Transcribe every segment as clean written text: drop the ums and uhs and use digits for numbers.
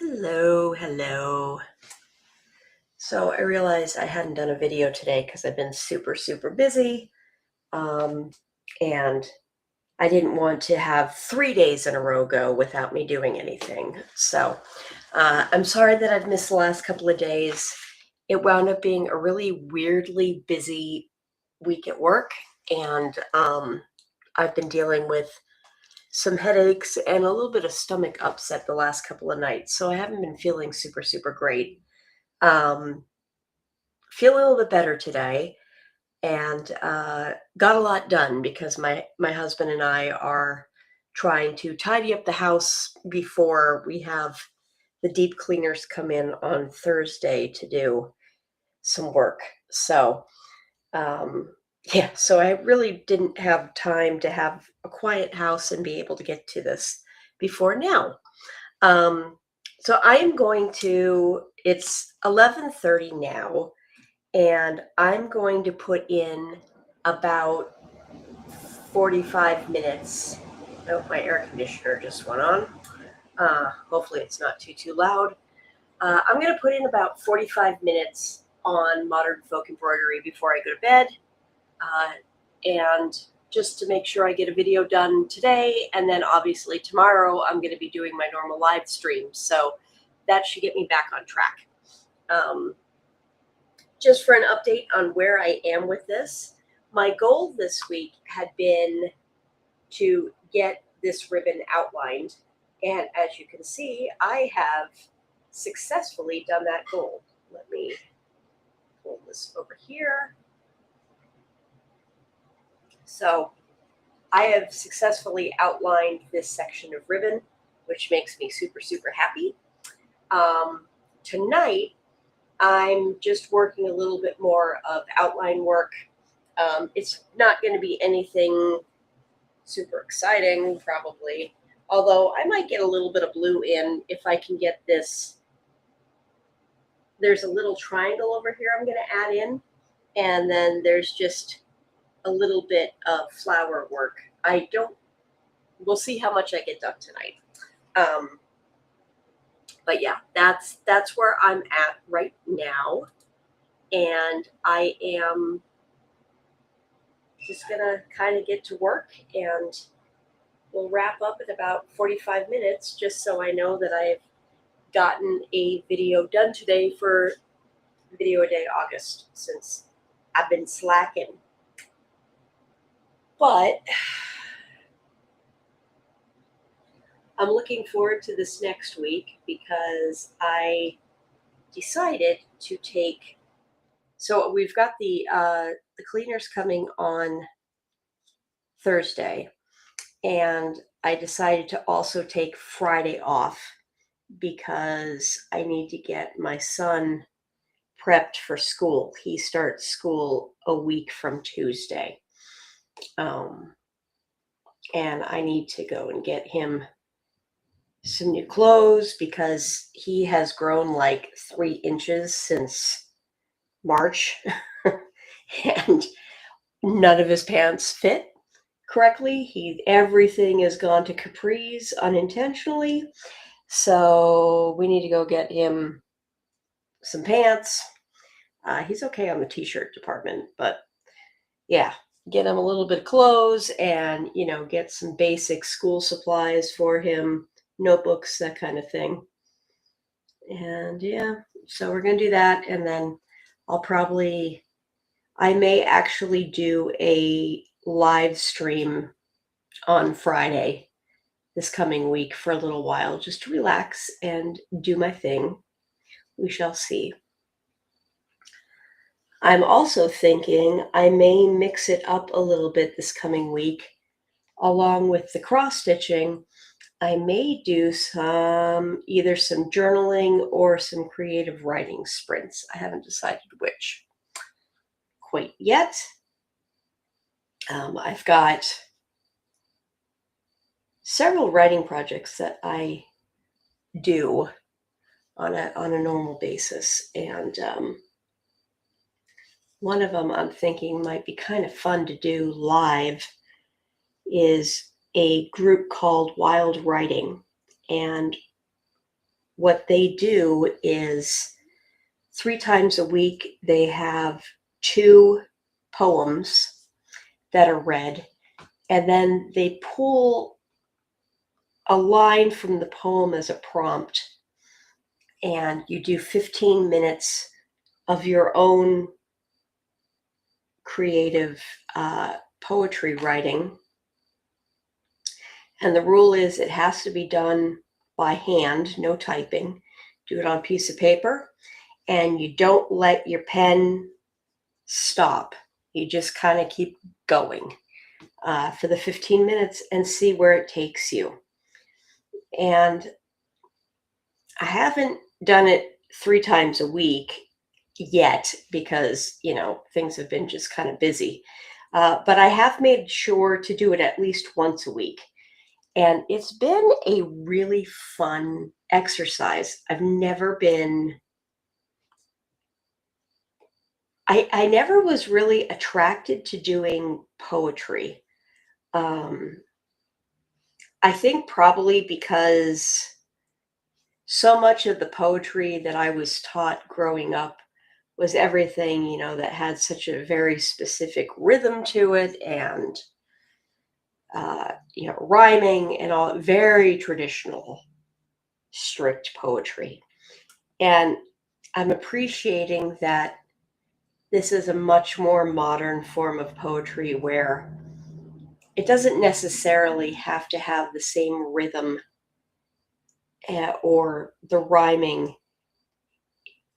Hello. So I realized I hadn't done a video today because I've been super busy. Um, and I didn't want to have 3 days in a row go without me doing anything. So I'm sorry that I've missed the last couple of days. It wound up being a really weirdly busy week at work. And I've been dealing with some headaches and a little bit of stomach upset the last couple of nights. So I haven't been feeling super great. Um, feel a little bit better today and got a lot done because my husband and I are trying to tidy up the house before we have the deep cleaners come in on Thursday to do some work. So um, yeah, so I really didn't have time to have a quiet house and be able to get to this before now. Um, so I am going to. It's 11:30 now. And I'm going to put in about 45 minutes. Oh, my air conditioner just went on. Hopefully it's not too loud. I'm going to put in about 45 minutes on modern folk embroidery before I go to bed. And just to make sure I get a video done today. And then obviously tomorrow I'm going to be doing my normal live stream. So that should get me back on track. Just for an update on where I am with this, my goal this week had been to get this ribbon outlined. And as you can see, I have successfully done that goal. Let me pull this over here. So I have successfully outlined this section of ribbon, which makes me super happy. Tonight, I'm just working a little bit more of outline work. It's not going to be anything super exciting, probably, although I might get a little bit of blue in if I can get this. There's a little triangle over here I'm going to add in, and then there's just a little bit of flower work. We'll see how much I get done tonight. But yeah, that's where I'm at right now. And I am just gonna kind of get to work, and we'll wrap up in about 45 minutes just so I know that I've gotten a video done today for Video Day August, since I've been slacking. But I'm looking forward to this next week because I decided to take. So we've got the cleaners coming on Thursday, and I decided to also take Friday off because I need to get my son prepped for school. He starts school a week from Tuesday. And I need to go and get him some new clothes because he has grown like 3 inches since March and none of his pants fit correctly. Everything has gone to capris unintentionally. So we need to go get him some pants. He's okay on the t-shirt department, but yeah, get him a little bit of clothes and, get some basic school supplies for him, notebooks, that kind of thing. And yeah, so we're going to do that. And then I may actually do a live stream on Friday this coming week for a little while, just to relax and do my thing. We shall see. I'm also thinking I may mix it up a little bit this coming week. Along with the cross stitching, I may do either some journaling or some creative writing sprints. I haven't decided which quite yet. I've got several writing projects that I do on a normal basis, and one of them I'm thinking might be kind of fun to do live is a group called Wild Writing. And what they do is 3 times a week they have 2 poems that are read, and then they pull a line from the poem as a prompt, and you do 15 minutes of your own creative poetry writing. And the rule is it has to be done by hand, no typing. Do it on a piece of paper, and you don't let your pen stop. You just kind of keep going for the 15 minutes and see where it takes you. And I haven't done it 3 times a week yet because, things have been just kind of busy. But I have made sure to do it at least once a week. And it's been a really fun exercise. I never was really attracted to doing poetry. I think probably because so much of the poetry that I was taught growing up was everything, that had such a very specific rhythm to it, and, rhyming and all, very traditional, strict poetry. And I'm appreciating that this is a much more modern form of poetry where it doesn't necessarily have to have the same rhythm or the rhyming.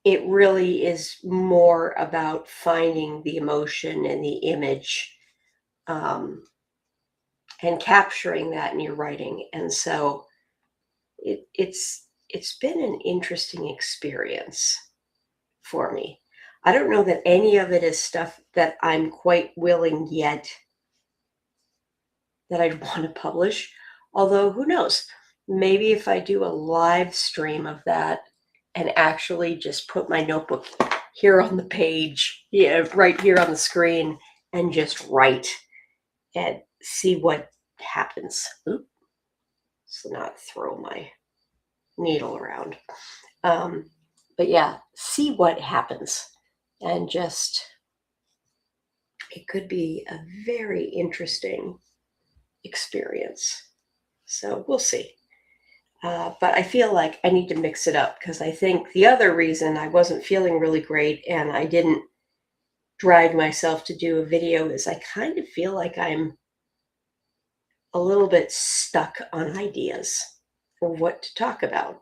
It really is more about finding the emotion and the image, and capturing that in your writing. And so it's been an interesting experience for me. I don't know that any of it is stuff that I'm quite willing yet that I'd want to publish. Although, who knows? Maybe if I do a live stream of that and actually just put my notebook here on the page, right here on the screen, and just write and see what happens. Oops, so not throw my needle around. But yeah, see what happens. And just, it could be a very interesting experience. So we'll see. But I feel like I need to mix it up, because I think the other reason I wasn't feeling really great and I didn't drag myself to do a video is I kind of feel like I'm a little bit stuck on ideas for what to talk about,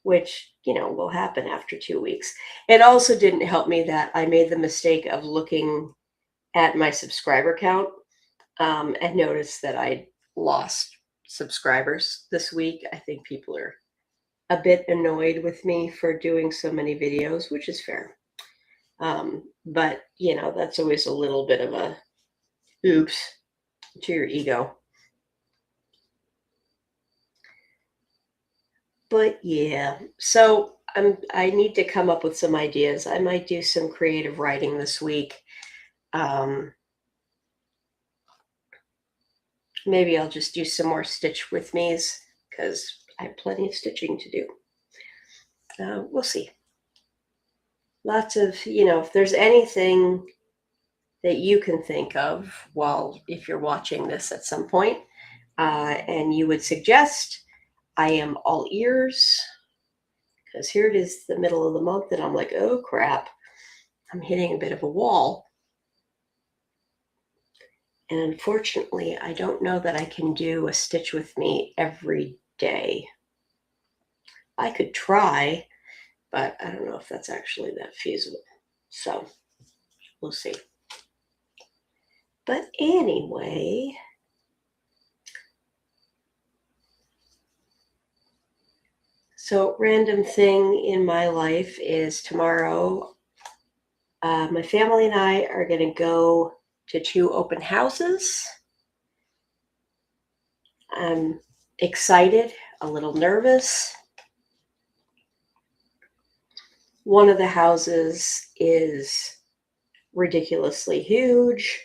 which, will happen after 2 weeks. It also didn't help me that I made the mistake of looking at my subscriber count, and noticed that I lost subscribers this week. I think people are a bit annoyed with me for doing so many videos, which is fair. But, that's always a little bit of a oops to your ego. But yeah, so I need to come up with some ideas. I might do some creative writing this week. Maybe I'll just do some more stitch with me's, because I have plenty of stitching to do. We'll see. Lots of, if there's anything that you can think of, if you're watching this at some point, and you would suggest, I am all ears, because here it is, the middle of the month, and I'm like, oh crap, I'm hitting a bit of a wall. And unfortunately, I don't know that I can do a stitch with me every day. I could try, but I don't know if that's actually that feasible. So we'll see. But anyway, so random thing in my life is tomorrow, my family and I are going to go to 2 open houses. I'm excited, a little nervous. One of the houses is ridiculously huge,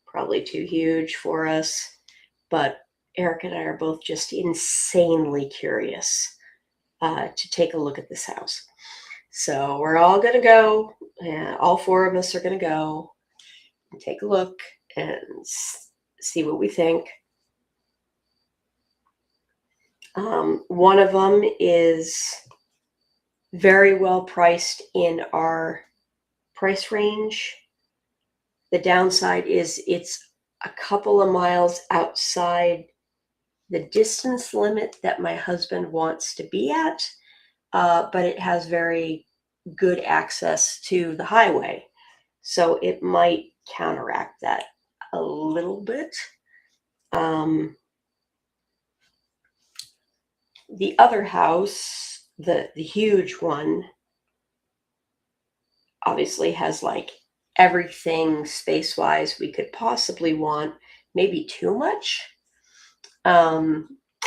probably too huge for us, but Eric and I are both just insanely curious to take a look at this house. So we're all going to go, and all four of us are going to go and take a look and see what we think. One of them is very well priced in our price range. The downside is it's a couple of miles outside the distance limit that my husband wants to be at, but it has very good access to the highway. So it might counteract that a little bit. The other house, the huge one, obviously has like everything space-wise we could possibly want, maybe too much.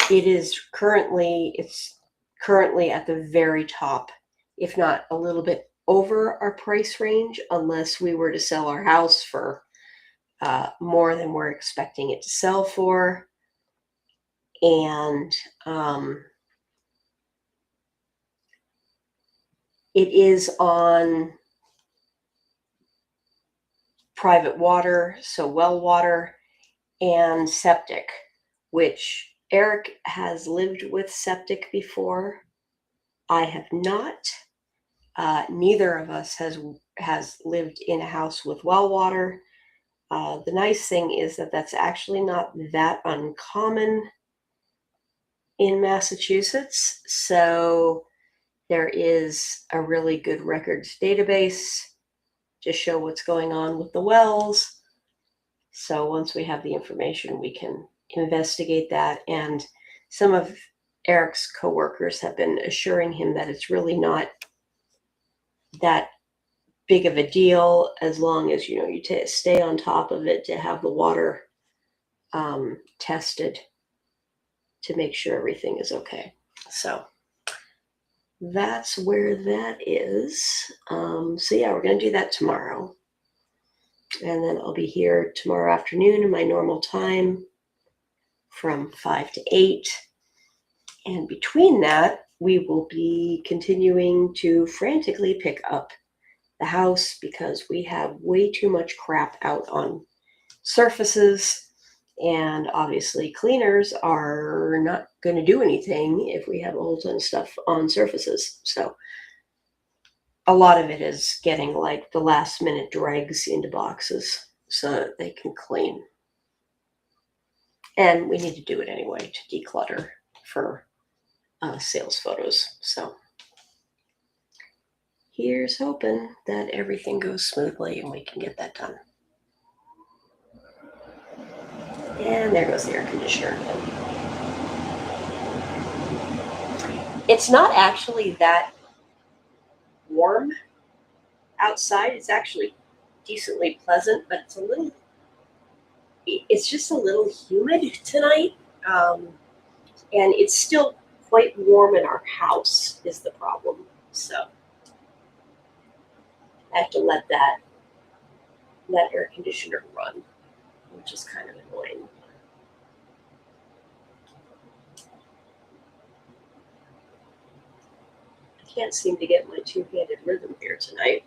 It's currently at the very top, if not a little bit over our price range, unless we were to sell our house for more than we're expecting it to sell for. And it is on private water, so well water and septic, which Eric has lived with septic before. I have not. Neither of us has lived in a house with well water. The nice thing is that that's actually not that uncommon in Massachusetts. So there is a really good records database to show what's going on with the wells. So once we have the information, we can investigate that. And some of Eric's coworkers have been assuring him that it's really not that big of a deal, as long as you stay on top of it to have the water tested to make sure everything is okay. So that's where that is. So yeah, we're going to do that tomorrow. And then I'll be here tomorrow afternoon in my normal time from 5 to 8. And between that, we will be continuing to frantically pick up the house because we have way too much crap out on surfaces. And obviously cleaners are not going to do anything if we have a whole ton of stuff on surfaces. So a lot of it is getting like the last minute dregs into boxes so that they can clean. And we need to do it anyway to declutter for sales photos. So here's hoping that everything goes smoothly and we can get that done. And there goes the air conditioner. It's not actually that warm outside. It's actually decently pleasant, but it's just a little humid tonight. And it's still quite warm in our house is the problem. So I have to let that air conditioner run, which is kind of annoying. I can't seem to get my two-handed rhythm here tonight.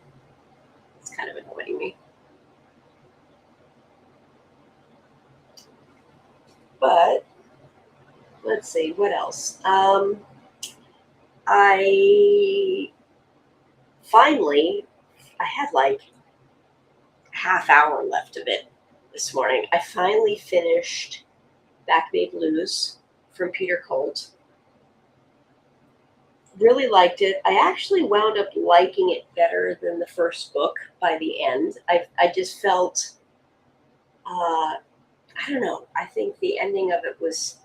It's kind of annoying me. But let's see, what else? I had like a half hour left of it this morning. I finally finished Back Bay Blues from Peter Colt. Really liked it. I actually wound up liking it better than the first book by the end. I just felt, I don't know, I think the ending of it was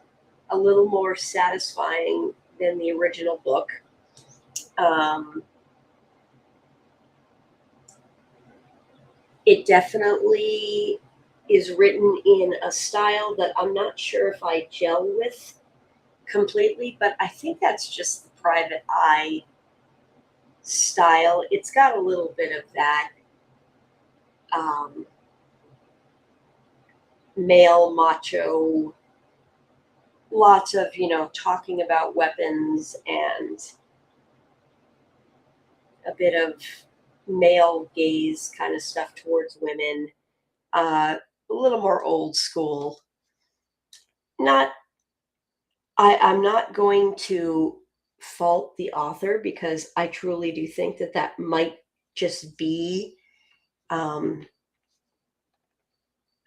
a little more satisfying than the original book. It definitely is written in a style that I'm not sure if I gel with completely, but I think that's just the private eye style. It's got a little bit of that male macho lots of, talking about weapons and a bit of male gaze kind of stuff towards women. A little more old school. Not, I'm not going to fault the author because I truly do think that that might just be um,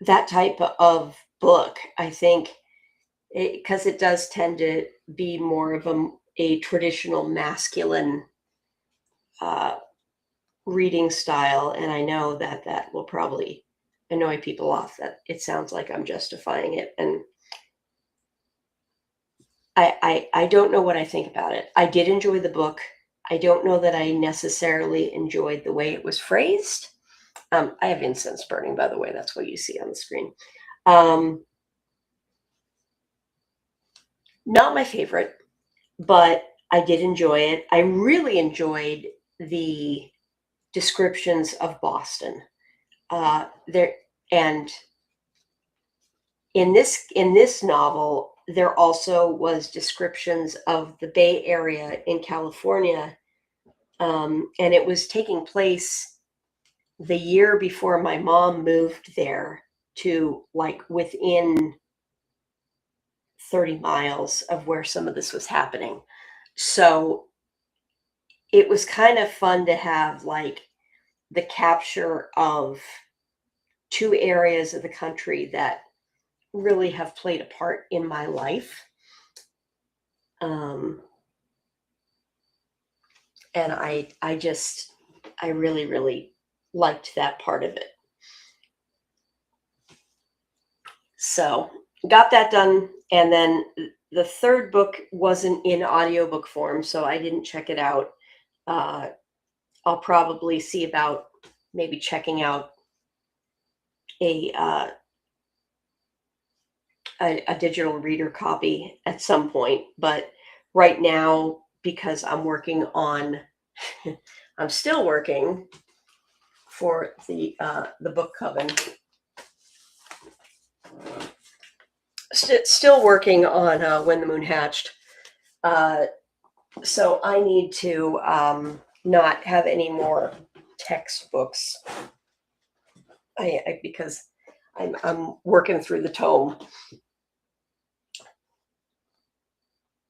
that type of book. I think because it does tend to be more of a traditional masculine uh, reading style, and I know that that will probably annoy people off that it sounds like I'm justifying it, and I don't know what I think about it. I did enjoy the book. I don't know that I necessarily enjoyed the way it was phrased. I have incense burning, by the way. That's what you see on the screen. Um, Not my favorite, but I did enjoy it. I really enjoyed the descriptions of Boston. There and in this novel, there also was descriptions of the Bay Area in California, and it was taking place the year before my mom moved there to like within 30 miles of where some of this was happening. So it was kind of fun to have like the capture of two areas of the country that really have played a part in my life. Um, and I really, really liked that part of it. So got that done. And then the third book wasn't in audiobook form, so I didn't check it out. Uh, I'll probably see about maybe checking out a, uh, a digital reader copy at some point. But right now, because I'm working on, I'm still working for the book coven. Still working on When the Moon Hatched. So I need to not have any more textbooks. Because I'm working through the tome.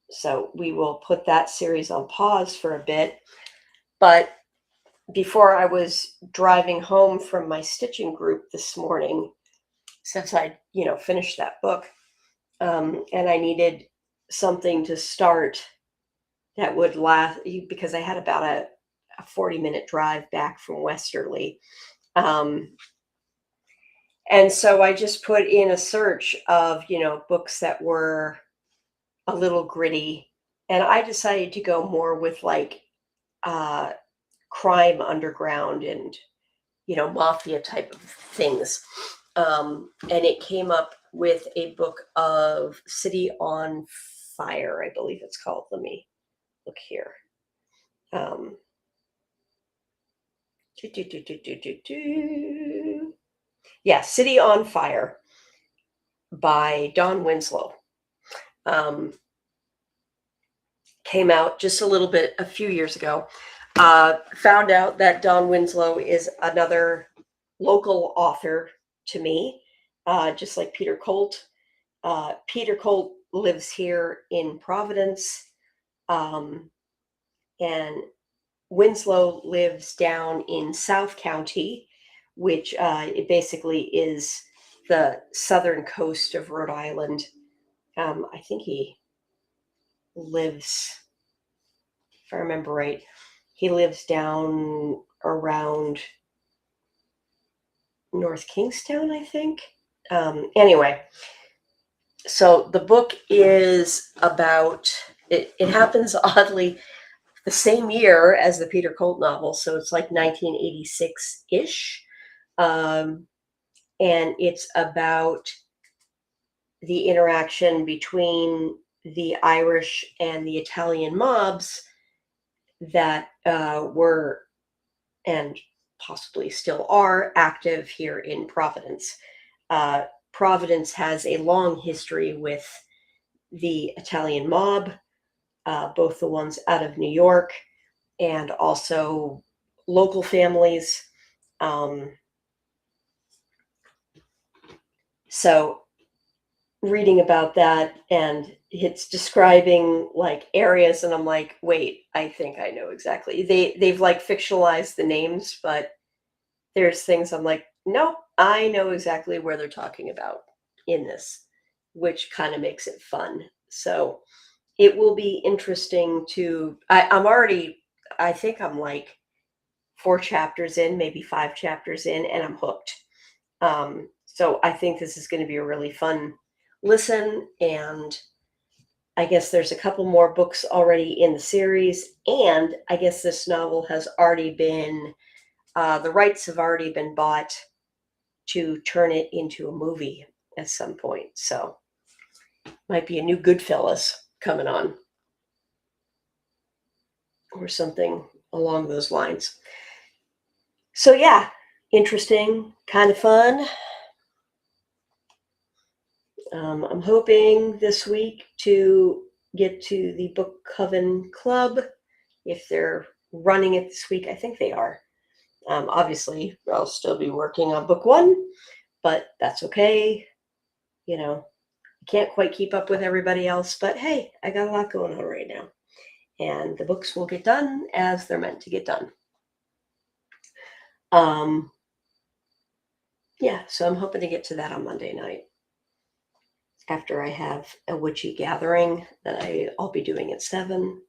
So we will put that series on pause for a bit. But before I was driving home from my stitching group this morning, since I, finished that book, and I needed something to start that would last, because I had about a 40-minute drive back from Westerly. And so I just put in a search of, books that were a little gritty. And I decided to go more with like crime underground and, mafia type of things. And it came up with a book of City on Fire, I believe it's called. Let me look here. Yeah, City on Fire by Dawn Winslow. Came out just a few years ago. Found out that Dawn Winslow is another local author to me, just like Peter Colt. Peter Colt lives here in Providence, and Winslow lives down in South County, which it basically is the southern coast of Rhode Island. I think he lives, if I remember right, he lives down around North Kingstown, I think. Anyway, so the book is about, it happens oddly the same year as the Peter Colt novel, so it's like 1986-ish. And it's about the interaction between the Irish and the Italian mobs that were, and possibly still are, active here in Providence. Providence has a long history with the Italian mob, both the ones out of New York and also local families. So reading about that, and it's describing like areas, and I'm like, wait, I think I know exactly. They've like fictionalized the names, but there's things I'm like, nope, I know exactly where they're talking about in this, which kind of makes it fun. So it will be interesting to. I'm already. I think I'm like 4 chapters in, maybe 5 chapters in, and I'm hooked. So I think this is going to be a really fun listen. And I guess there's a couple more books already in the series. And I guess this novel has already been, the rights have already been bought to turn it into a movie at some point. So might be a new Goodfellas coming on or something along those lines. So yeah, interesting, kind of fun. I'm hoping this week to get to the Book Coven Club. If they're running it this week, I think they are. Obviously, I'll still be working on book 1, but that's okay. You know, I can't quite keep up with everybody else, but hey, I got a lot going on right now. And the books will get done as they're meant to get done. Yeah, so I'm hoping to get to that on Monday night, after I have a witchy gathering that I'll be doing at 7.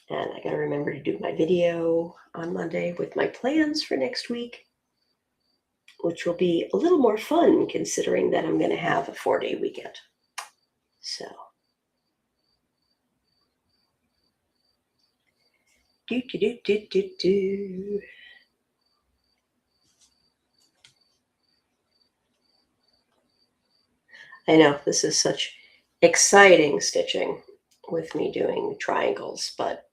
And I got to remember to do my video on Monday with my plans for next week, which will be a little more fun considering that I'm going to have a 4-day weekend. So, do. I know this is such exciting stitching with me doing triangles, but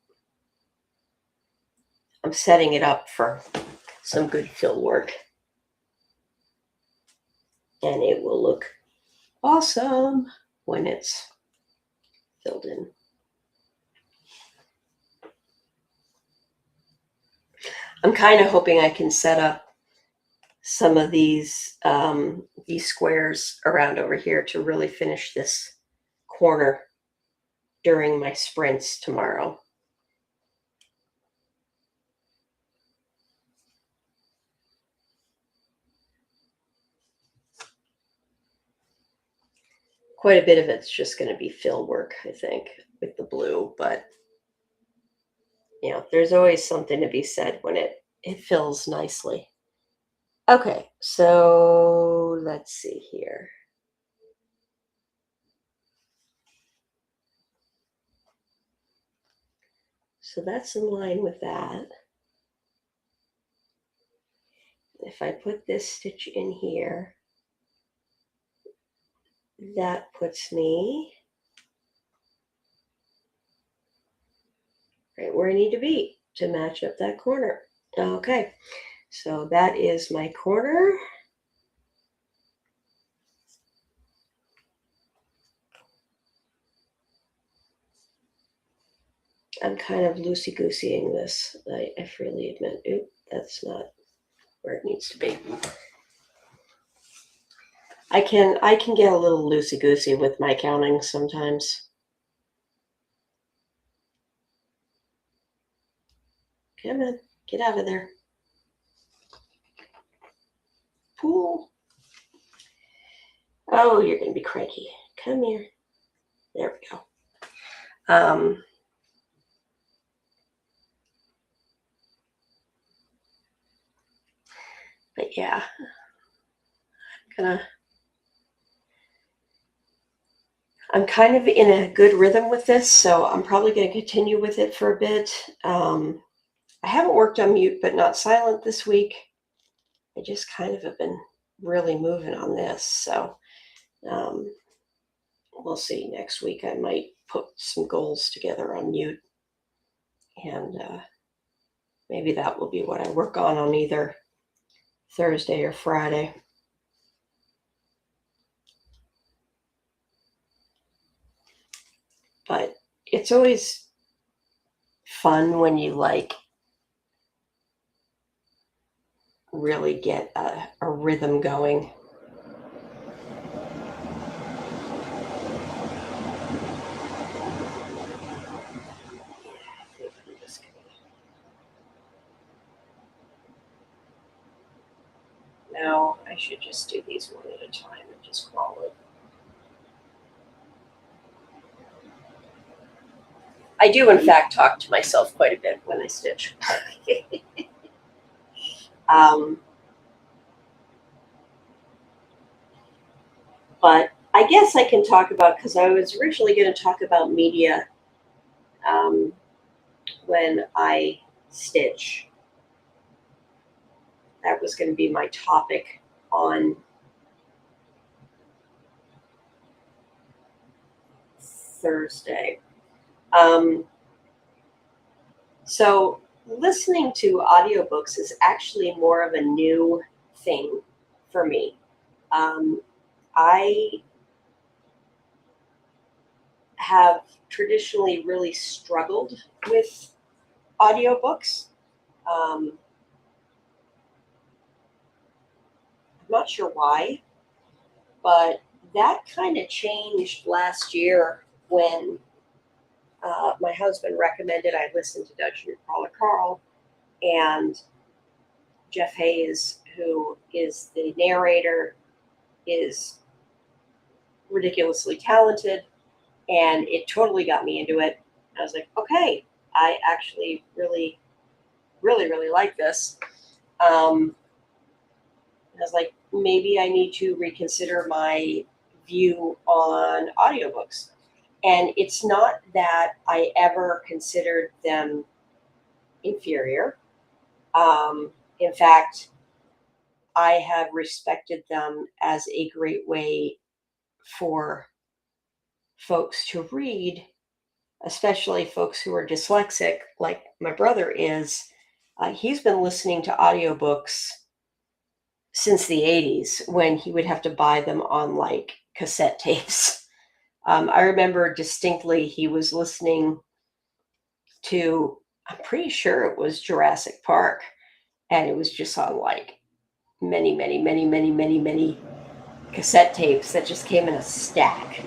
I'm setting it up for some good fill work. And it will look awesome when it's filled in. I'm kind of hoping I can set up some of these squares around over here to really finish this corner during my sprints tomorrow. Quite a bit of it's just going to be fill work, I think, with the blue, but you know, there's always something to be said when it fills nicely. Okay, so let's see here. So that's in line with that. If I put this stitch in here, that puts me right where I need to be to match up that corner. Okay, so that is my corner. I'm kind of loosey-gooseying this, I freely admit. Oop, that's not where it needs to be. I can get a little loosey-goosey with my counting sometimes. Come on, get out of there. Pool. Oh, you're going to be cranky. Come here. There we go. But yeah, I'm kind of in a good rhythm with this, so I'm probably going to continue with it for a bit. I haven't worked on mute but not silent this week. I just kind of have been really moving on this, so we'll see. Next week I might put some goals together on mute, and maybe that will be what I work on either Thursday or Friday. it's always fun when you like really get a rhythm going. Now I should just do these one at a time and just crawl it. I do, in fact, talk to myself quite a bit when I stitch. But I guess I can talk about, because I was originally going to talk about media when I stitch. That was going to be my topic on Thursday. So listening to audiobooks is actually more of a new thing for me. I have traditionally really struggled with audiobooks. I'm not sure why, but that kind of changed last year when my husband recommended I listen to Dungeon Crawler Carl, and Jeff Hayes, who is the narrator, is ridiculously talented, and it totally got me into it. I was like, okay, I actually really, really, really like this. I was like, maybe I need to reconsider my view on audiobooks. And it's not that I ever considered them inferior. In fact, I have respected them as a great way for folks to read, especially folks who are dyslexic, like my brother is. He's been listening to audiobooks since the 80s when he would have to buy them on like cassette tapes. I remember distinctly he was listening to, I'm pretty sure it was Jurassic Park, and it was just on like many, many, many, many, many, many cassette tapes that just came in a stack.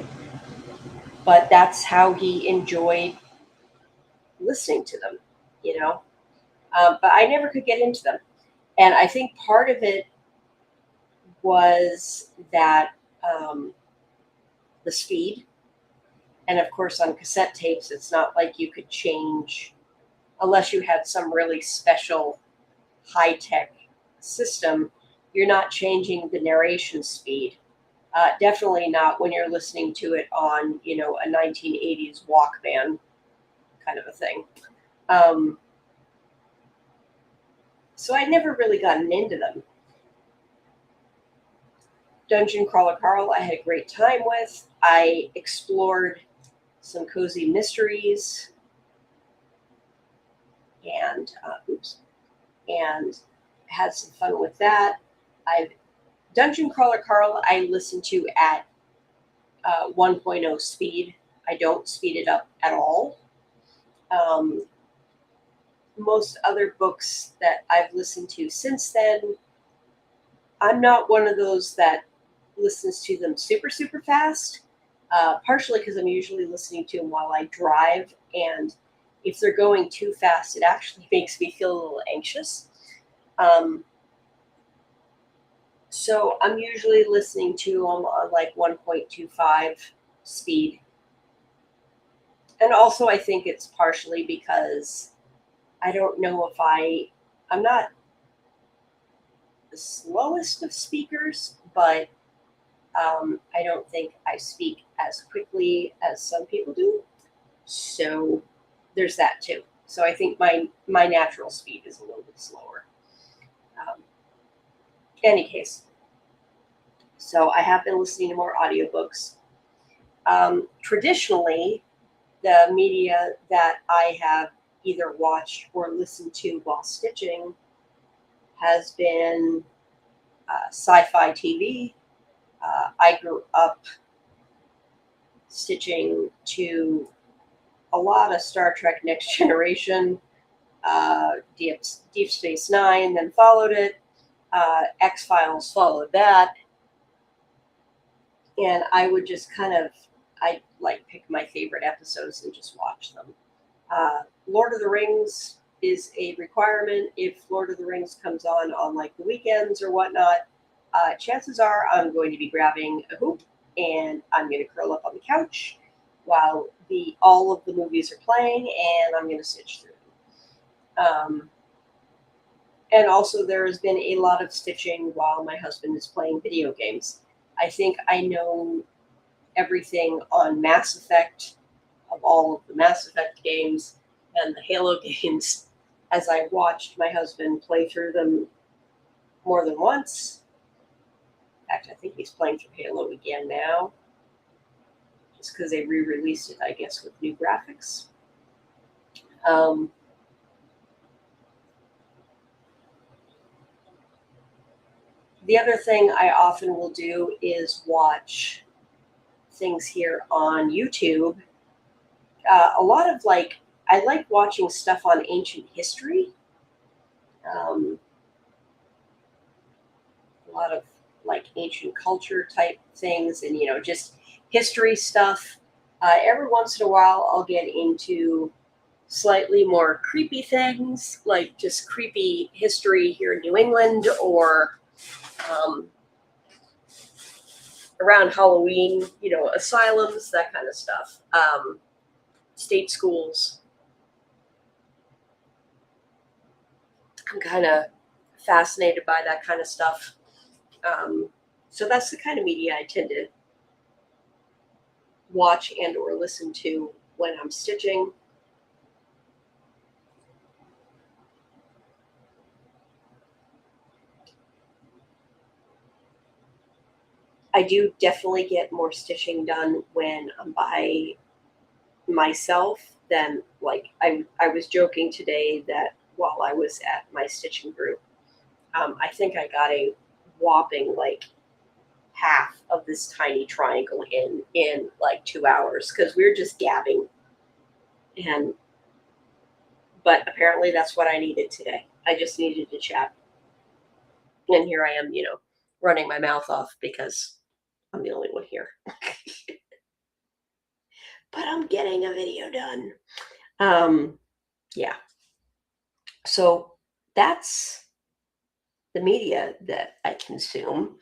But that's how he enjoyed listening to them, you know? But I never could get into them. And I think part of it was that the speed. And of course, on cassette tapes, it's not like you could change, unless you had some really special high tech system, you're not changing the narration speed. Definitely not when you're listening to it on, a 1980s Walkman kind of a thing. So I'd never really gotten into them. Dungeon Crawler Carl, I had a great time with. I explored some cozy mysteries and had some fun with that. Dungeon Crawler Carl I listened to at 1.0 speed. I don't speed it up at all. Most other books that I've listened to since then, I'm not one of those that listens to them super, super fast, partially because I'm usually listening to them while I drive, and if they're going too fast, it actually makes me feel a little anxious. So I'm usually listening to them on like 1.25 speed. And also I think it's partially because I don't know if I'm not the slowest of speakers, but I don't think I speak as quickly as some people do. So there's that too. So I think my natural speed is a little bit slower. Any case, so I have been listening to more audiobooks. Traditionally, the media that I have either watched or listened to while stitching has been sci-fi TV. I grew up stitching to a lot of Star Trek Next Generation, Deep Space Nine, then followed it. X-Files followed that. And I would just I like pick my favorite episodes and just watch them. Lord of the Rings is a requirement. If Lord of the Rings comes on like the weekends or whatnot, chances are I'm going to be grabbing a hoop and I'm going to curl up on the couch while all of the movies are playing, and I'm going to stitch through them. And also, there has been a lot of stitching while my husband is playing video games. I think I know everything on Mass Effect, of all of the Mass Effect games and the Halo games, as I watched my husband play through them more than once. In fact, I think he's playing through Halo again now, just because they re-released it, I guess, with new graphics. The other thing I often will do is watch things here on YouTube. A lot of I like watching stuff on ancient history. A lot of ancient culture type things, and just history stuff. Every once in a while, I'll get into slightly more creepy things, like just creepy history here in New England, or around Halloween, asylums, that kind of stuff. State schools. I'm kind of fascinated by that kind of stuff. So that's the kind of media I tend to watch and or listen to when I'm stitching. I do definitely get more stitching done when I'm by myself than I was joking today that while I was at my stitching group, I think I got a whopping half of this tiny triangle in 2 hours because we were just gabbing, but apparently that's what I needed today. I just needed to chat, and here I am, running my mouth off because I'm the only one here. But I'm getting a video done. Yeah. So that's the media that I consume.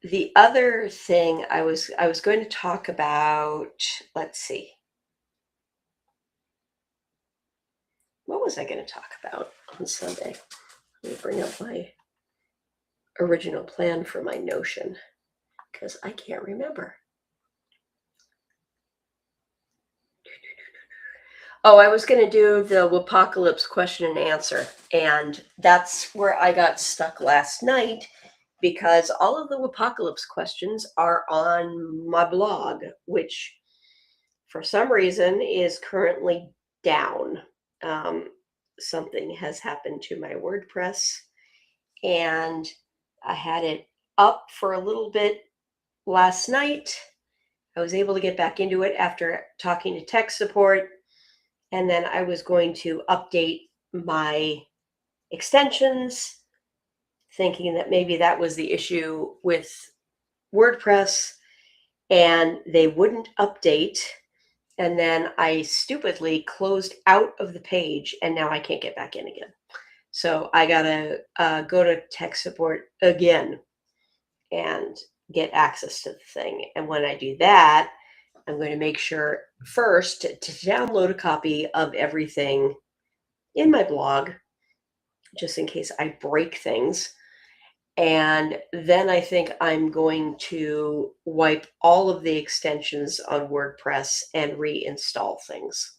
The other thing I was going to talk about, let's see. What was I going to talk about on Sunday? Let me bring up my original plan for my Notion because I can't remember. Oh, I was going to do the Apocalypse question and answer, and that's where I got stuck last night because all of the Apocalypse questions are on my blog, which for some reason is currently down. Something has happened to my WordPress, and I had it up for a little bit last night. I was able to get back into it after talking to tech support, and then I was going to update my extensions, thinking that maybe that was the issue with WordPress, and they wouldn't update. And then I stupidly closed out of the page, and now I can't get back in again. So I gotta go to tech support again and get access to the thing. And when I do that, I'm going to make sure first to download a copy of everything in my blog, just in case I break things. And then I think I'm going to wipe all of the extensions on WordPress and reinstall things.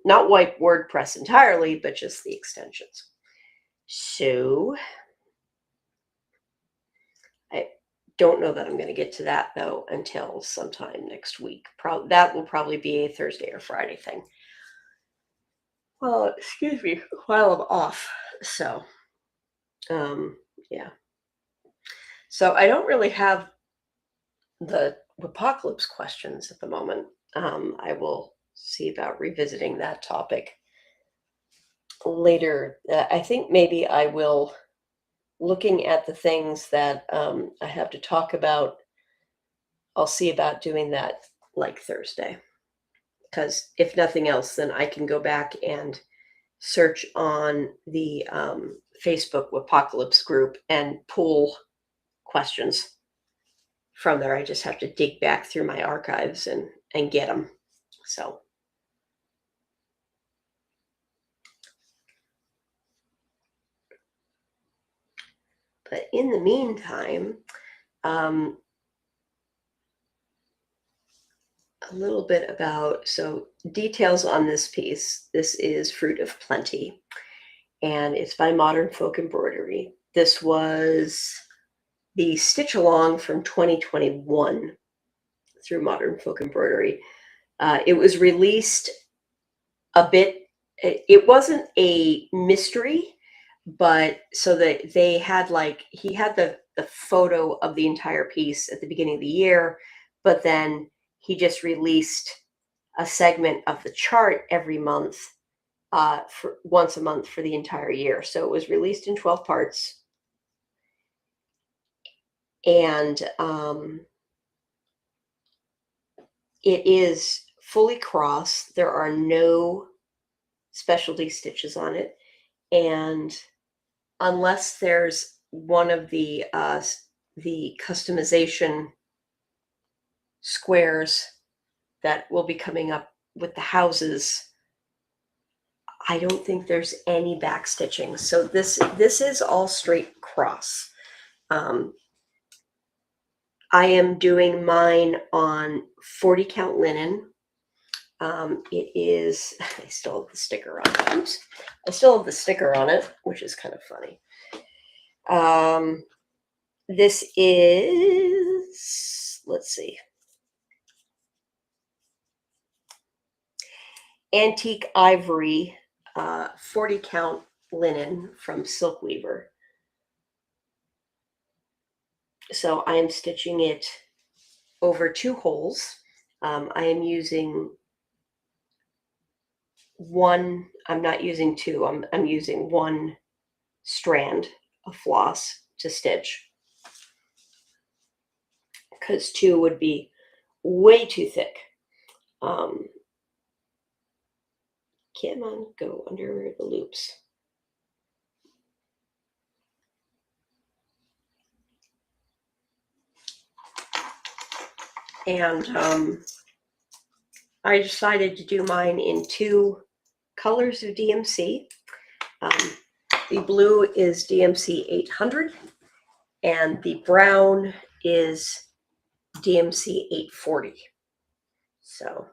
Not wipe WordPress entirely, but just the extensions. So I don't know that I'm going to get to that, though, until sometime next week. That will probably be a Thursday or Friday thing. Well, excuse me, while I'm off. So, yeah. So I don't really have the apocalypse questions at the moment. I will see about revisiting that topic later. I think maybe I will, looking at the things that I have to talk about, I'll see about doing that like Thursday. Because if nothing else, then I can go back and search on the Facebook apocalypse group and pull questions from there. I just have to dig back through my archives and get them. So, but in the meantime, a little bit about, so details on this piece. This is Fruit of Plenty, and it's by Modern Folk Embroidery. This was the stitch along from 2021 through Modern Folk Embroidery. It was released a bit, it wasn't a mystery, but so that they had, like, he had the photo of the entire piece at the beginning of the year, but then he just released a segment of the chart every month, for once a month for the entire year. So it was released in 12 parts. And it is fully cross. There are no specialty stitches on it. And unless there's one of the customization squares that will be coming up with the houses, I don't think there's any back stitching. So this is all straight cross. I am doing mine on 40 count linen. It is, I still have the sticker on it. Oops. I still have the sticker on it, which is kind of funny. This is, let's see, antique ivory, 40 count linen from Silk Weaver. So I am stitching it over 2 holes. I am using one, I'm not using 2, I'm using 1 strand of floss to stitch, because 2 would be way too thick. Come on, go under the loops. And I decided to do mine in 2 colors of DMC. The blue is DMC 800, and the brown is DMC 840. So,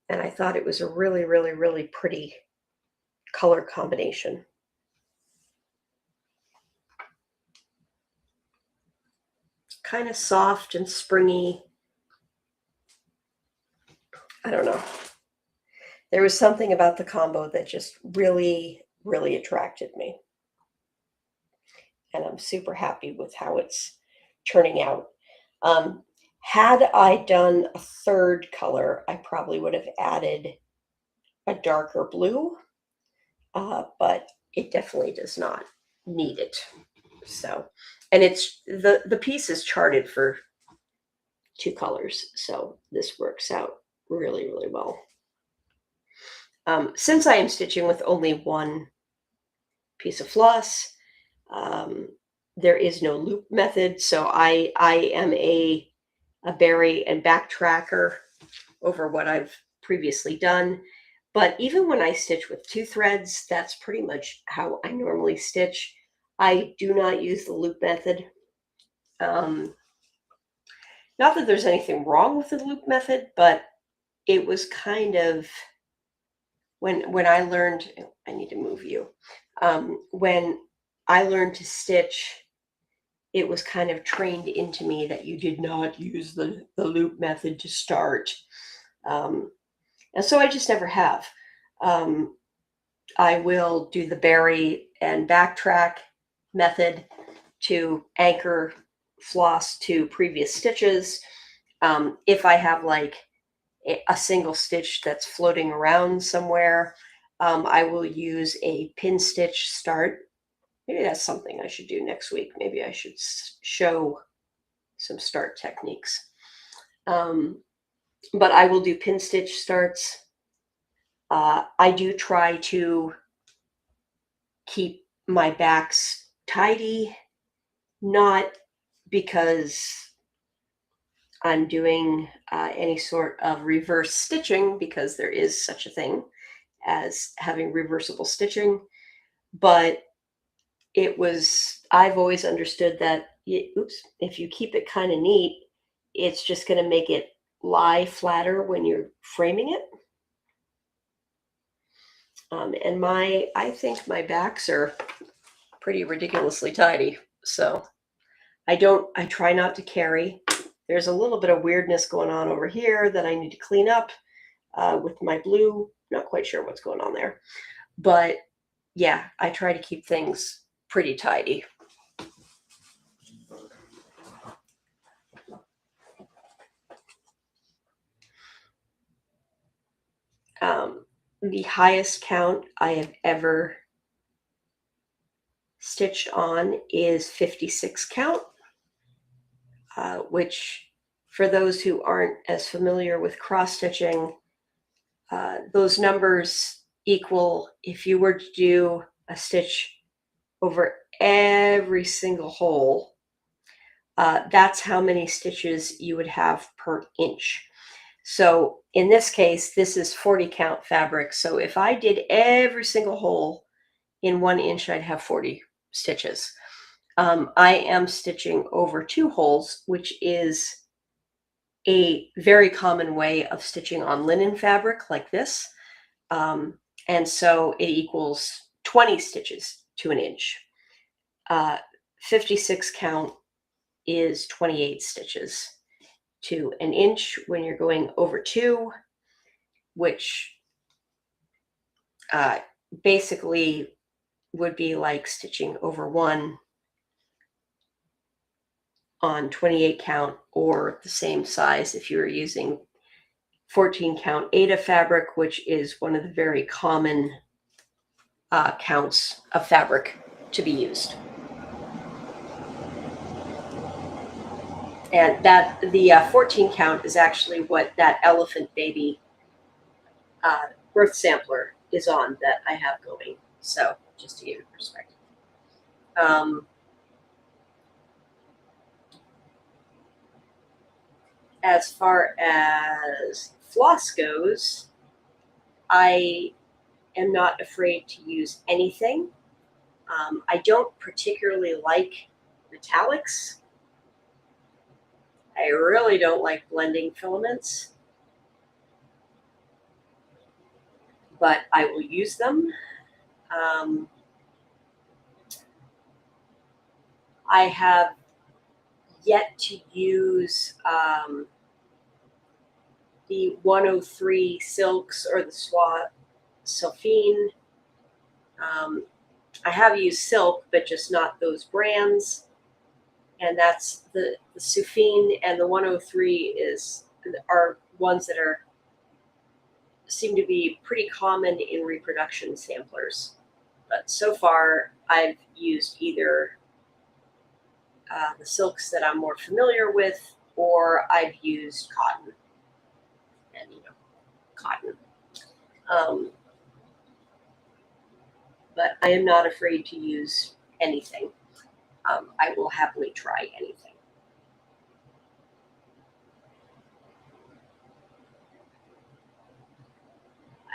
and I thought it was a really, really, really pretty color combination. Kind of soft and springy. I don't know. There was something about the combo that just really, really attracted me. And I'm super happy with how it's turning out. Had I done a 3rd color, I probably would have added a darker blue, but it definitely does not need it. So, and it's the piece is charted for 2 colors, so this works out really, really well. Since I am stitching with only 1 piece of floss, there is no loop method, so I am a berry and backtracker over what I've previously done. But even when I stitch with 2 threads, that's pretty much how I normally stitch. I do not use the loop method. Not that there's anything wrong with the loop method, but it was kind of, when I learned, I need to move you. When I learned to stitch, it was kind of trained into me that you did not use the loop method to start. And so I just never have. I will do the berry and backtrack method to anchor floss to previous stitches. If I have like a single stitch that's floating around somewhere, I will use a pin stitch start. Maybe that's something I should do next week. Maybe I should show some start techniques. But I will do pin stitch starts. I do try to keep my backs tidy, not because I'm doing any sort of reverse stitching, because there is such a thing as having reversible stitching, but I've always understood that, if you keep it kind of neat, it's just going to make it lie flatter when you're framing it. And I think my backs are pretty ridiculously tidy. So I try not to carry. There's a little bit of weirdness going on over here that I need to clean up with my blue. Not quite sure what's going on there. But yeah, I try to keep things pretty tidy. The highest count I have ever stitched on is 56 count, which for those who aren't as familiar with cross stitching, those numbers equal, if you were to do a stitch over every single hole, that's how many stitches you would have per inch. So in this case, this is 40 count fabric. So if I did every single hole in 1 inch, I'd have 40 stitches. I am stitching over 2 holes, which is a very common way of stitching on linen fabric like this. And so it equals 20 stitches to an inch. 56 count is 28 stitches to an inch when you're going over 2, which basically would be like stitching over 1 on 28 count, or the same size if you were using 14 count Aida fabric, which is one of the very common counts of fabric to be used. And that the 14 count is actually what that elephant baby birth sampler is on that I have going. So just to give you perspective. As far as floss goes, I am not afraid to use anything. I don't particularly like metallics. I really don't like blending filaments, but I will use them. I have yet to use the 103 silks or the Soie Silphine. I have used silk, but just not those brands. And that's the Silphine and the 103 are ones that seem to be pretty common in reproduction samplers. But so far, I've used either the silks that I'm more familiar with, or I've used cotton. And cotton. But I am not afraid to use anything. I will happily try anything.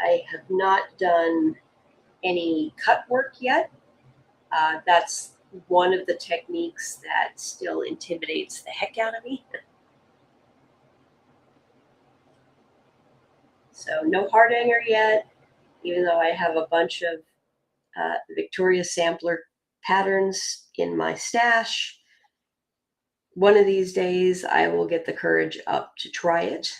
I have not done any cut work yet. That's one of the techniques that still intimidates the heck out of me. So no heart hanger yet, even though I have a bunch of Victoria sampler patterns in my stash. One of these days I will get the courage up to try it.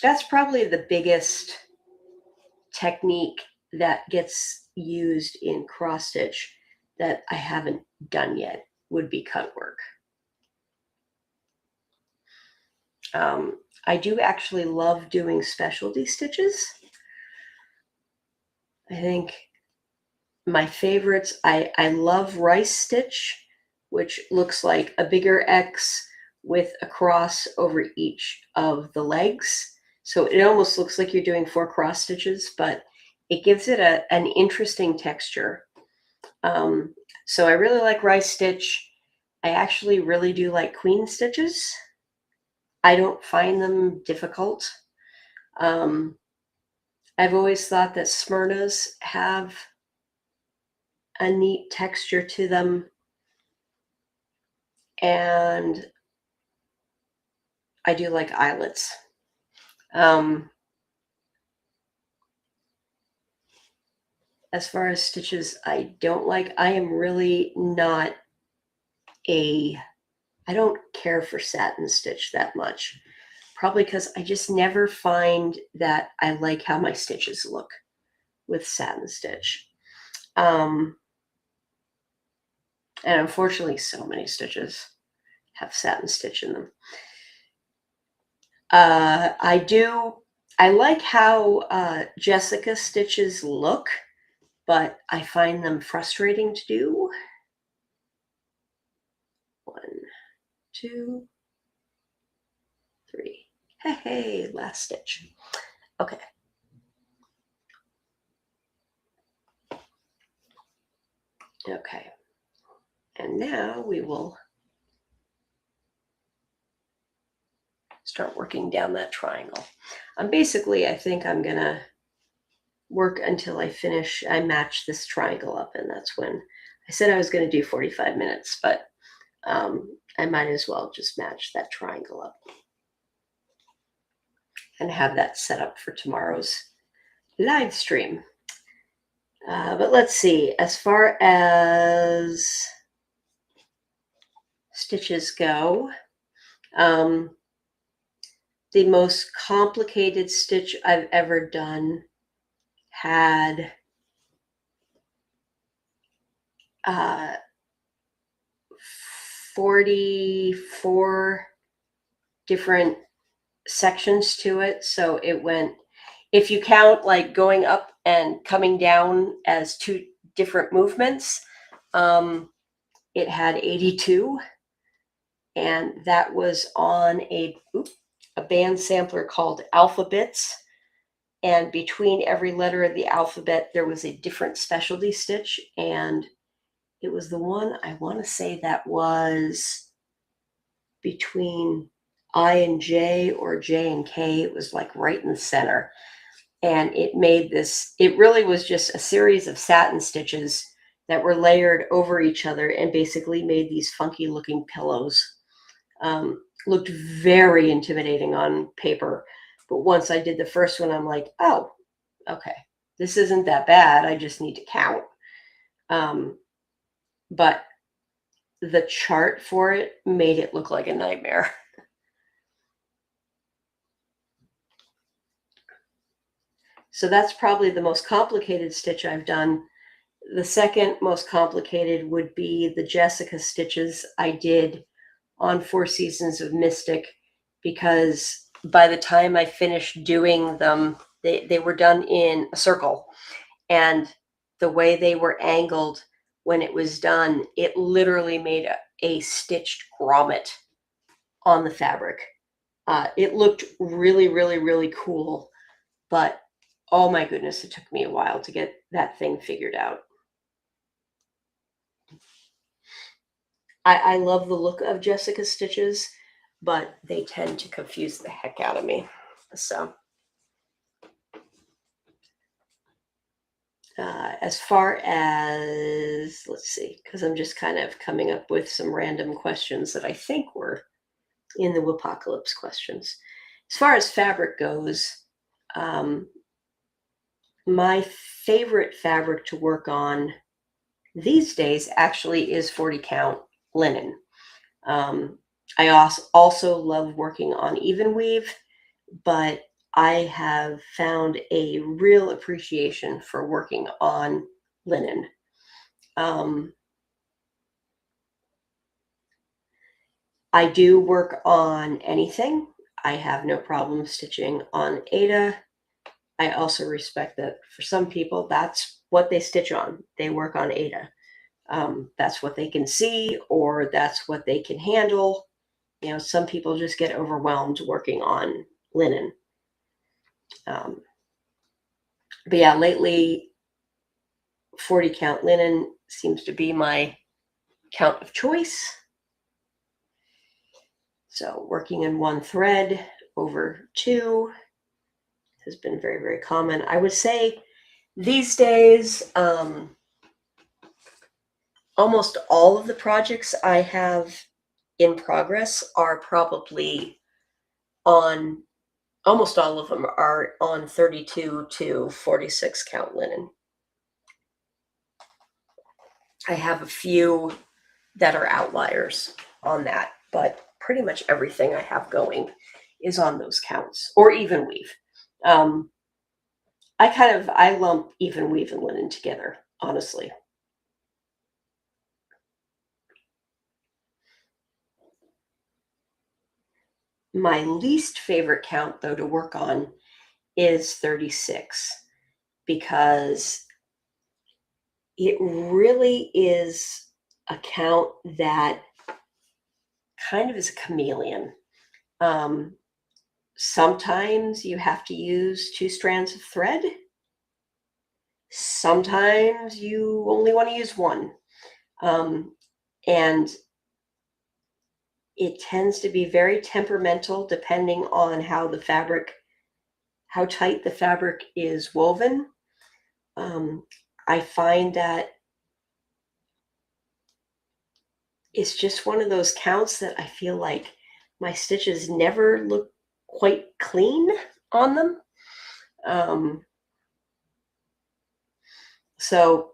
That's probably the biggest technique that gets used in cross stitch that I haven't done yet would be cut work. I do actually love doing specialty stitches. I think my favorites, I love rice stitch, which looks like a bigger X with a cross over each of the legs. So it almost looks like you're doing 4 cross stitches, but it gives it an interesting texture. So I really like rice stitch. I actually really do like queen stitches. I don't find them difficult. I've always thought that Smyrnas have a neat texture to them. And I do like eyelets. As far as stitches I don't like, I am really not I don't care for satin stitch that much. Probably because I just never find that I like how my stitches look with satin stitch. And unfortunately, so many stitches have satin stitch in them. I like how Jessica stitches look, but I find them frustrating to do. 1, 2, 3. Hey, last stitch. Okay. Okay. And now we will start working down that triangle. Basically, I think I'm gonna work until I match this triangle up, and that's when I said I was gonna do 45 minutes, but I might as well just match that triangle up and have that set up for tomorrow's live stream. But let's see, as far as stitches go, the most complicated stitch I've ever done had 44 different sections to it. So it went, if you count like going up and coming down as 2 different movements, it had 82. And that was on a band sampler called Alphabets. And between every letter of the alphabet, there was a different specialty stitch. And it was the one, I want to say that was between I and J or J and K. It was like right in the center. And it made this, it really was just a series of satin stitches that were layered over each other and basically made these funky looking pillows. Looked very intimidating on paper. But once I did the first one, I'm like, oh, okay, this isn't that bad. I just need to count. But the chart for it made it look like a nightmare. So that's probably the most complicated stitch I've done. The second most complicated would be the Jessica stitches I did on 4 Seasons of Mystic, because by the time I finished doing them, they were done in a circle. And the way they were angled when it was done, it literally made a stitched grommet on the fabric. It looked really, really, really cool, but oh my goodness, it took me a while to get that thing figured out. I love the look of Jessica's stitches, but they tend to confuse the heck out of me. So as far as, let's see, because I'm just kind of coming up with some random questions that I think were in the Apocalypse questions. As far as fabric goes, my favorite fabric to work on these days actually is 40 count linen. I also love working on even weave, but I have found a real appreciation for working on linen. I do work on anything. I have no problem stitching on Aida. I also respect that for some people, that's what they stitch on. They work on Aida. That's what they can see, or that's what they can handle. You know, some people just get overwhelmed working on linen. But yeah, lately 40 count linen seems to be my count of choice. So working in one thread over two has been very, very common. I would say these days, almost all of the projects I have in progress are probably on, almost all of them are on 32 to 46 count linen. I have a few that are outliers on that, but pretty much everything I have going is on those counts, or even weave. I lump even weave and linen together, honestly. My least favorite count, though, to work on is 36, because it really is a count that kind of is a chameleon. Sometimes you have to use 2 strands of thread. Sometimes you only want to use one. And it tends to be very temperamental depending on how tight the fabric is woven. I find that it's just one of those counts that I feel like my stitches never look quite clean on them. So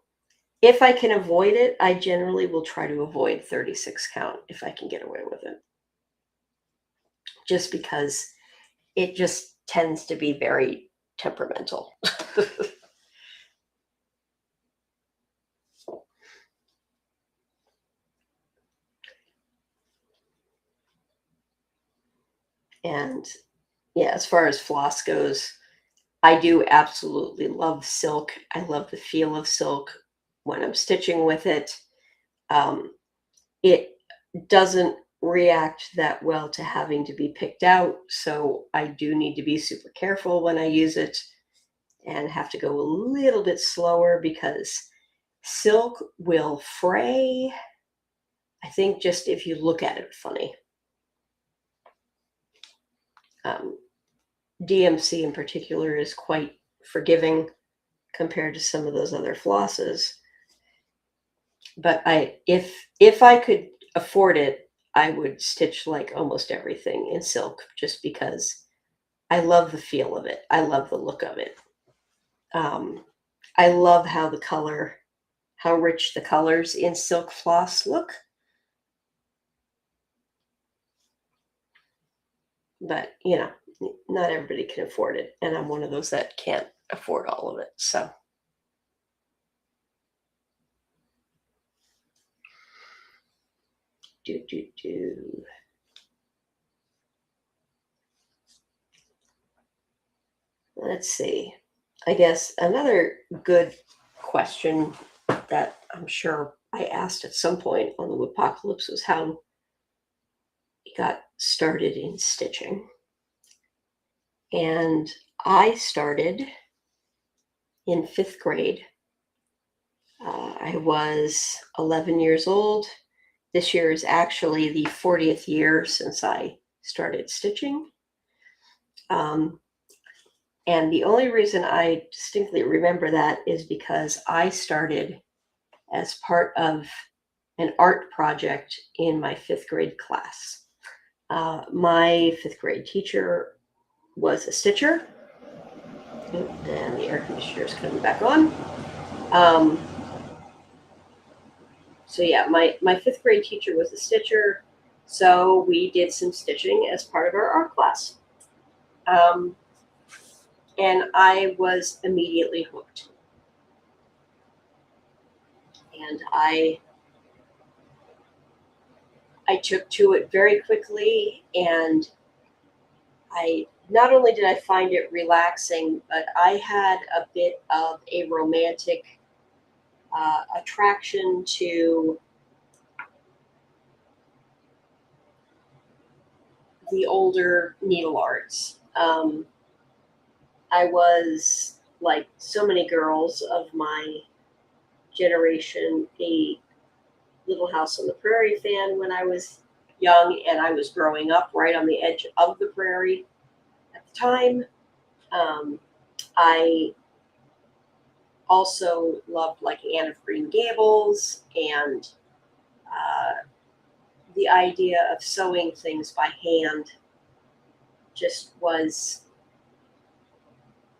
if I can avoid it, I generally will try to avoid 36 count if I can get away with it. Just because it just tends to be very temperamental. And yeah, as far as floss goes, I do absolutely love silk. I love the feel of silk when I'm stitching with it. It doesn't react that well to having to be picked out, so I do need to be super careful when I use it and have to go a little bit slower because silk will fray. I think just if you look at it funny. DMC in particular is quite forgiving compared to some of those other flosses. But if I could afford it, I would stitch like almost everything in silk just because I love the feel of it. I love the look of it. I love how rich the colors in silk floss look. But, you know, not everybody can afford it. And I'm one of those that can't afford all of it. So. Let's see. I guess another good question that I'm sure I asked at some point on the Woodpocalypse was how you got started in stitching. And I started in 5th grade. I was 11 years old. This year is actually the 40th year since I started stitching. And the only reason I distinctly remember that is because I started as part of an art project in my 5th grade class. My 5th grade teacher was a stitcher, and the air conditioner is coming back on. So yeah, my 5th grade teacher was a stitcher, so we did some stitching as part of our art class. and I was immediately hooked. And I took to it very quickly, and I not only did I find it relaxing, but I had a bit of a romantic attraction to the older needle arts. I was, like so many girls of my generation, a Little House on the Prairie fan when I was young, and I was growing up right on the edge of the prairie at the time. Um, I also loved like Anne of Green Gables, and uh, the idea of sewing things by hand just was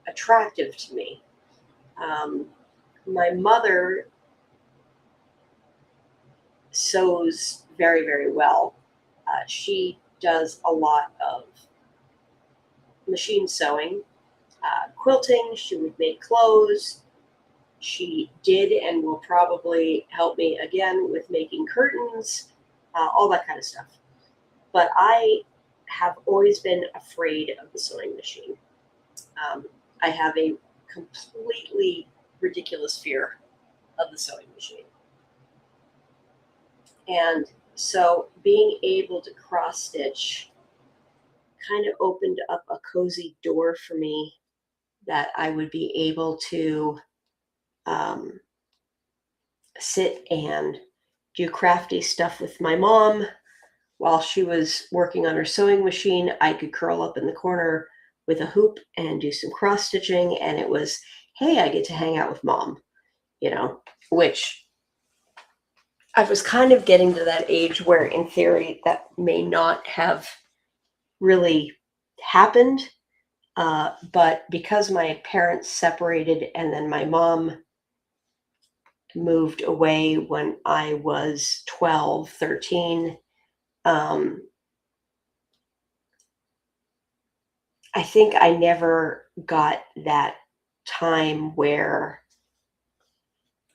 attractive to me. Um, my mother sews very, very well. She does a lot of machine sewing, quilting. She would make clothes. She did and will probably help me again with making curtains, all that kind of stuff. But I have always been afraid of the sewing machine. I have a completely ridiculous fear of the sewing machine. And so being able to cross stitch kind of opened up a cozy door for me that I would be able to um, sit and do crafty stuff with my mom while she was working on her sewing machine. I could curl up in the corner with a hoop and do some cross stitching, and it was, hey, I get to hang out with mom, which I was kind of getting to that age where, in theory, that may not have really happened. But because my parents separated and then my mom moved away when I was 12, 13, I think I never got that time where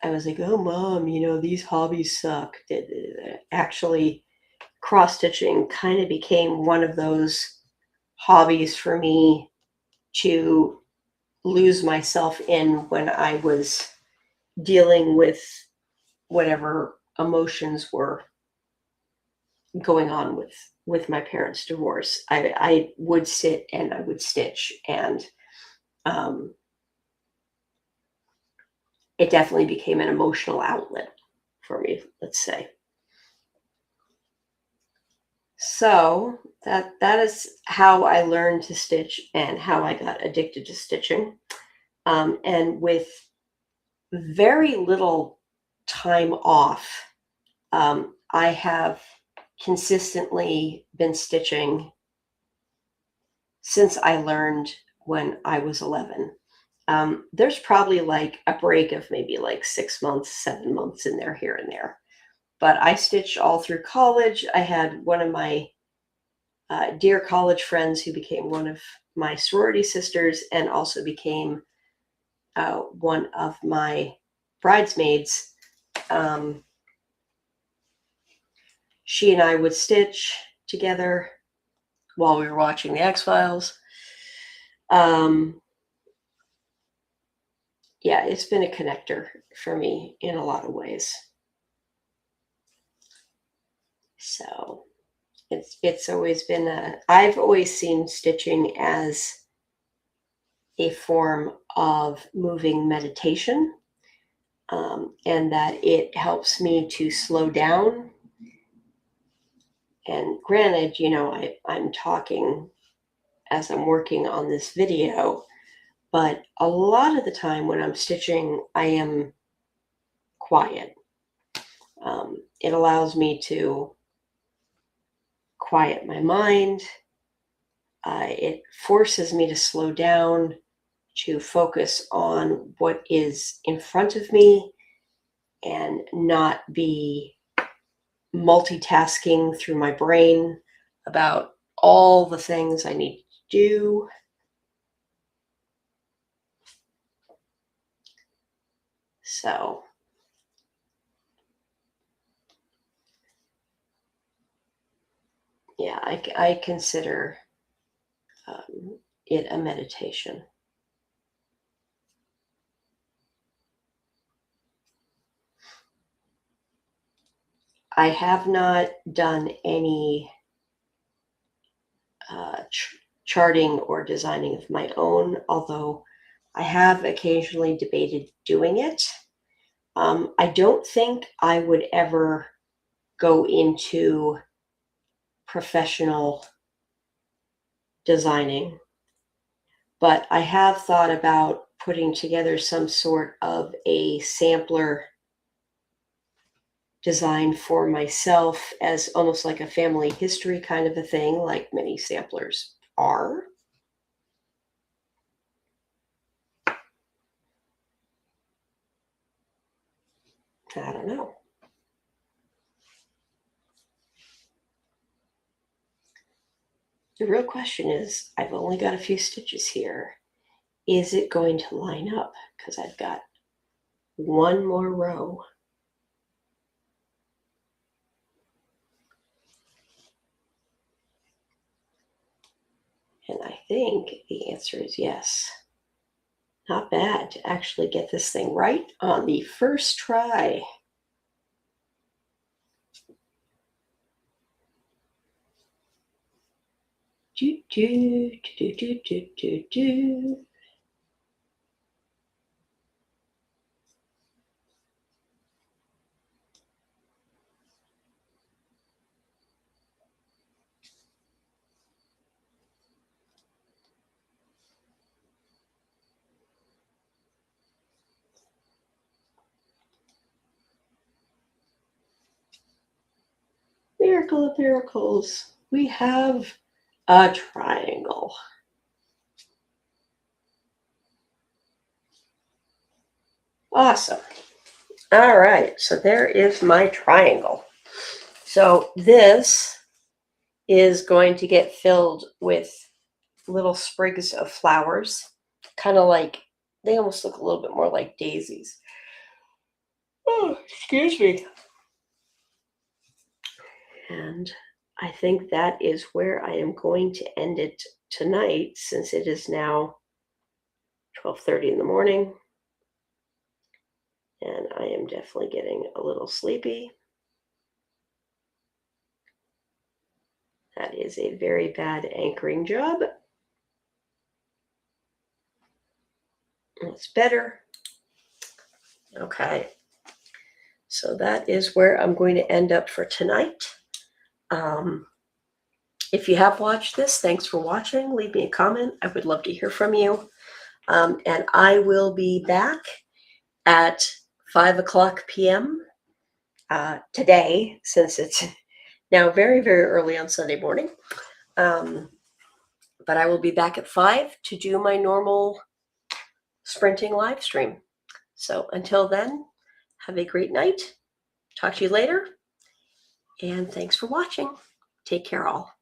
I was like, oh, mom, these hobbies suck. Actually, cross stitching kind of became one of those hobbies for me to lose myself in when I was dealing with whatever emotions were going on with my parents' divorce. I would sit and I would stitch, and um, it definitely became an emotional outlet for me, let's say. So that is how I learned to stitch and how I got addicted to stitching. And with very little time off, I have consistently been stitching since I learned when I was 11. There's probably like a break of maybe like 6 months, 7 months in there, here and there. But I stitched all through college. I had one of my dear college friends who became one of my sorority sisters and also became one of my bridesmaids. She and I would stitch together while we were watching the X-Files. Yeah, it's been a connector for me in a lot of ways. So it's always been I've always seen stitching as a form of moving meditation, and that it helps me to slow down. And granted, I'm talking as I'm working on this video, but a lot of the time when I'm stitching, I am quiet. It allows me to quiet my mind. It forces me to slow down, to focus on what is in front of me and not be multitasking through my brain about all the things I need to do. So yeah, I consider it a meditation. I have not done any charting or designing of my own, although I have occasionally debated doing it. I don't think I would ever go into professional designing, but I have thought about putting together some sort of a sampler design for myself as almost like a family history kind of a thing, like many samplers are. I don't know. The real question is, I've only got a few stitches here. Is it going to line up? Because I've got one more row. And I think the answer is yes. Not bad to actually get this thing right on the first try. Do, do, do, do, do, do, do. Miracle of miracles. We have a triangle. Awesome. All right, so there is my triangle. So this is going to get filled with little sprigs of flowers, kind of like, they almost look a little bit more like daisies. Oh, excuse me. And I think that is where I am going to end it tonight, since it is now 12:30 in the morning. And I am definitely getting a little sleepy. That is a very bad anchoring job. It's better. Okay. So that is where I'm going to end up for tonight. If you have watched this, thanks for watching. Leave me a comment. I would love to hear from you. And I will be back at 5:00 p.m. Today, since it's now very, very early on Sunday morning. But I will be back at 5 to do my normal sprinting live stream. So until then, have a great night. Talk to you later. And thanks for watching. Take care all.